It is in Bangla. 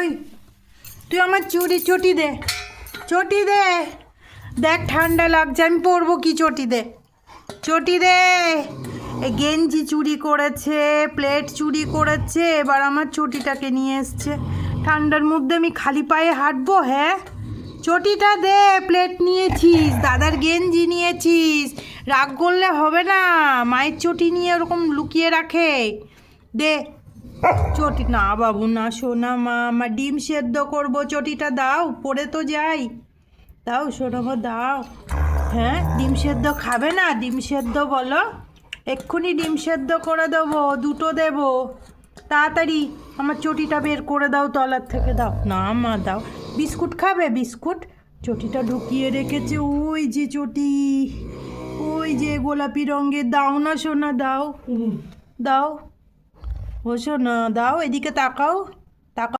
ওই তুই আমার চটি দে, চটি দে। দেখ ঠান্ডা লাগছে, আমি পরবো কি? চটি দে, চটি দে। এই গেঞ্জি চুরি করেছে, প্লেট চুরি করেছে, এবার আমার চটিটাকে নিয়ে এসছে। ঠান্ডার মধ্যে আমি খালি পায়ে হাঁটবো? হ্যাঁ, চটিটা দে। প্লেট নিয়েছিস, দাদার গেঞ্জি নিয়েছিস, রাগ করলে হবে না। মায়ের চটি নিয়ে ওরকম লুকিয়ে রাখে। দে চটি। না বাবু না, সোনা মা, আমার ডিম সেদ্ধ করবো, চটিটা দাও, পরে তো যাই। দাও সোনা মা, দাও। হ্যাঁ, ডিম সেদ্ধ খাবে না? ডিম সেদ্ধ বলো, এক্ষুনি ডিম সেদ্ধ করে দেবো, দুটো দেবো। তাড়াতাড়ি আমার চটিটা বের করে দাও তলার থেকে, দাও না মা, দাও। বিস্কুট খাবে? বিস্কুট? চটিটা ঢুকিয়ে রেখেছে, ওই যে চটি, ওই যে গোলাপি রঙের। দাও না সোনা, দাও, দাও। ও সোনা দাও, এদিকে তাকাও।